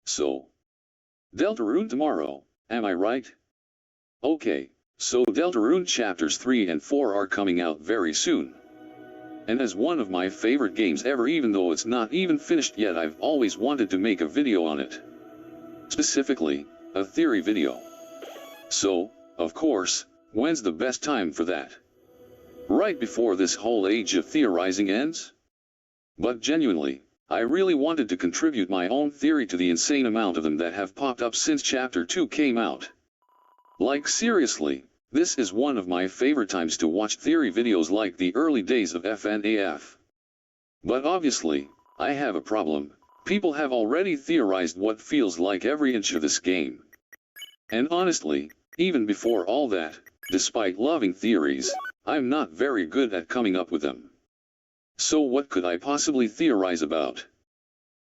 So, Deltarune tomorrow, am I right? Okay, so Deltarune chapters 3 and 4 are coming out very soon. And as one of my favorite games ever, even though it's not even finished yet, I've always wanted to make a video on it. Specifically, a theory video. So, of course, when's the best time for that? Right before this whole age of theorizing ends? But genuinely, I really wanted to contribute my own theory to the insane amount of them that have popped up since chapter 2 came out. Like seriously, this is one of my favorite times to watch theory videos, like the early days of FNAF. But obviously, I have a problem. People have already theorized what feels like every inch of this game. And honestly, even before all that, despite loving theories, I'm not very good at coming up with them. So what could I possibly theorize about?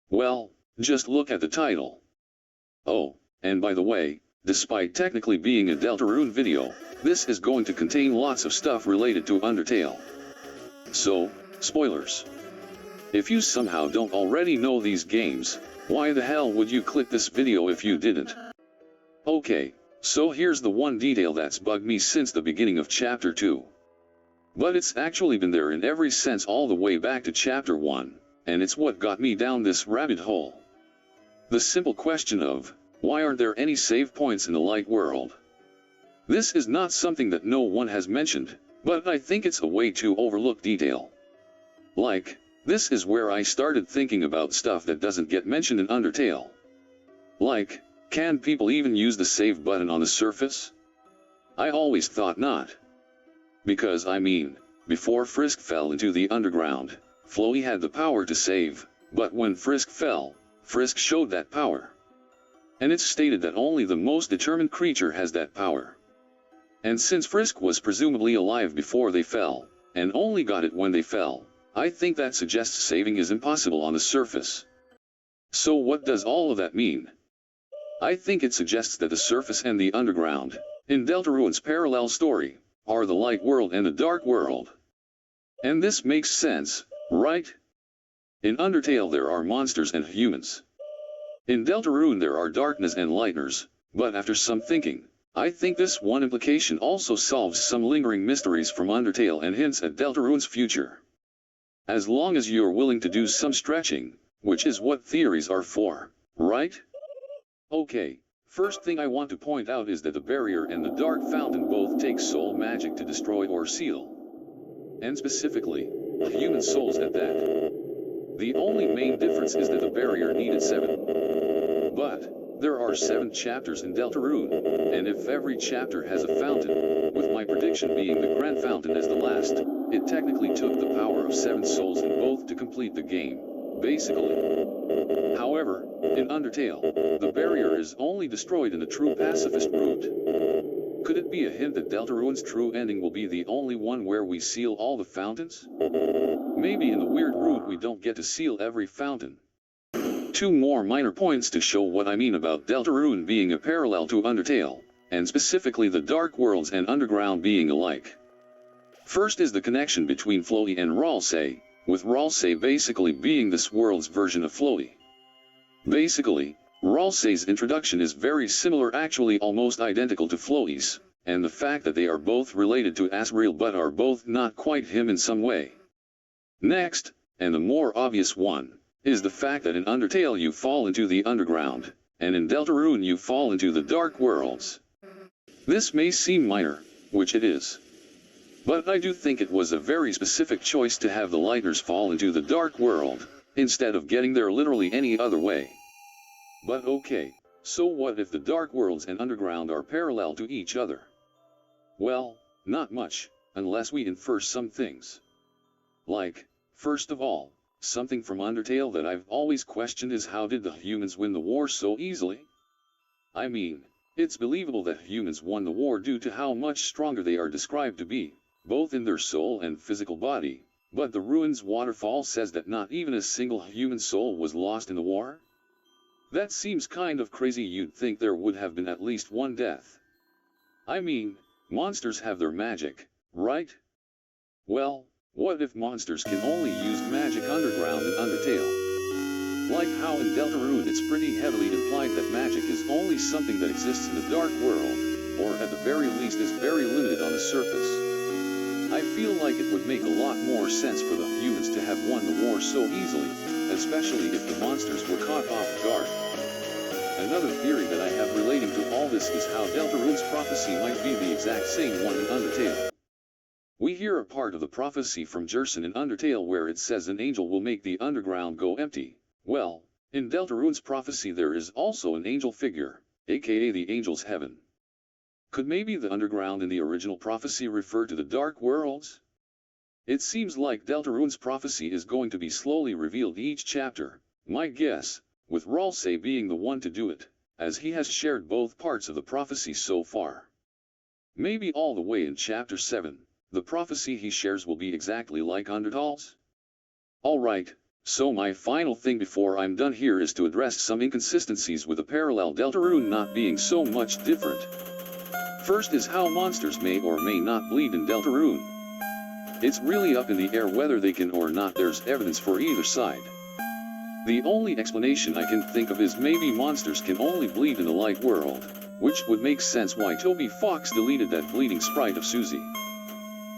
Well, just look at the title. Oh, and by the way, despite technically being a Deltarune video, this is going to contain lots of stuff related to Undertale. So, spoilers. If you somehow don't already know these games, why the hell would you click this video if you didn't? Okay, so here's the one detail that's bugged me since the beginning of chapter 2. But it's actually been there in every sense all the way back to chapter 1, and it's what got me down this rabbit hole. The simple question of, why aren't there any save points in the light world? This is not something that no one has mentioned, but I think it's a way to overlook detail. Like, this is where I started thinking about stuff that doesn't get mentioned in Undertale. Like, can people even use the save button on the surface? I always thought not. Because I mean, before Frisk fell into the underground, Floey had the power to save, but when Frisk fell, Frisk showed that power. And it's stated that only the most determined creature has that power. And since Frisk was presumably alive before they fell, and only got it when they fell, I think that suggests saving is impossible on the surface. So what does all of that mean? I think it suggests that the surface and the underground, in Deltarune's parallel story, are the light world and the dark world. And this makes sense, right? In Undertale there are monsters and humans. In Deltarune there are darkness and lightners, but after some thinking, I think this one implication also solves some lingering mysteries from Undertale and hints at Deltarune's future. As long as you're willing to do some stretching, which is what theories are for, right? Okay, first thing I want to point out is that the barrier and the dark fountain both take soul magic to destroy or seal. And specifically, human souls at that. The only main difference is that the barrier needed 7. But, there are 7 chapters in Deltarune, and if every chapter has a fountain, with my prediction being the Grand Fountain as the last, it technically took the power of 7 souls in both to complete the game, basically. However, in Undertale, the barrier is only destroyed in the true pacifist route. Could it be a hint that Deltarune's true ending will be the only one where we seal all the fountains? Maybe in the weird route we don't get to seal every fountain. 2 more minor points to show what I mean about Deltarune being a parallel to Undertale, and specifically the Dark Worlds and Underground being alike. First is the connection between Floey and Ralsei, with Ralsei basically being this world's version of Floey. Basically, Ralsei's introduction is very similar, actually almost identical to Floey's, and the fact that they are both related to Asriel but are both not quite him in some way. Next, and the more obvious one, is the fact that in Undertale you fall into the underground, and in Deltarune you fall into the dark worlds. This may seem minor, which it is. But I do think it was a very specific choice to have the Lightners fall into the dark world, instead of getting there literally any other way. But okay, so what if the dark worlds and underground are parallel to each other? Well, not much, unless we infer some things. Like, first of all, something from Undertale that I've always questioned is how did the humans win the war so easily? I mean, it's believable that humans won the war due to how much stronger they are described to be, both in their soul and physical body, but the Ruins waterfall says that not even a single human soul was lost in the war? That seems kind of crazy. You'd think there would have been at least one death. I mean, monsters have their magic, right? Well, what if monsters can only use magic underground in Undertale? Like how in Deltarune it's pretty heavily implied that magic is only something that exists in the dark world, or at the very least is very limited on the surface. I feel like it would make a lot more sense for the humans to have won the war so easily, especially if the monsters were caught off guard. Another theory that I have relating to all this is how Deltarune's prophecy might be the exact same one in Undertale. We hear a part of the prophecy from Jerson in Undertale where it says an angel will make the underground go empty. Well, in Deltarune's prophecy there is also an angel figure, aka the angel's heaven. Could maybe the underground in the original prophecy refer to the dark worlds? It seems like Deltarune's prophecy is going to be slowly revealed each chapter, my guess, with Ralsei being the one to do it, as he has shared both parts of the prophecy so far. Maybe all the way in chapter 7, the prophecy he shares will be exactly like Undertale's? Alright, so my final thing before I'm done here is to address some inconsistencies with the parallel Deltarune not being so much different. First is how monsters may or may not bleed in Deltarune. It's really up in the air whether they can or not. There's evidence for either side. The only explanation I can think of is maybe monsters can only bleed in the light world, which would make sense why Toby Fox deleted that bleeding sprite of Susie.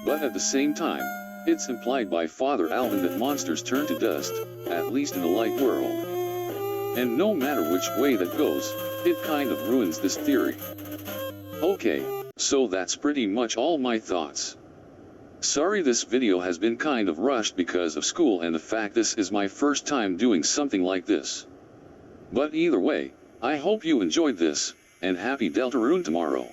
But at the same time, it's implied by Father Alvin that monsters turn to dust, at least in the light world. And no matter which way that goes, it kind of ruins this theory. Okay, so that's pretty much all my thoughts. Sorry this video has been kind of rushed because of school and the fact this is my first time doing something like this. But either way, I hope you enjoyed this, and happy Deltarune tomorrow.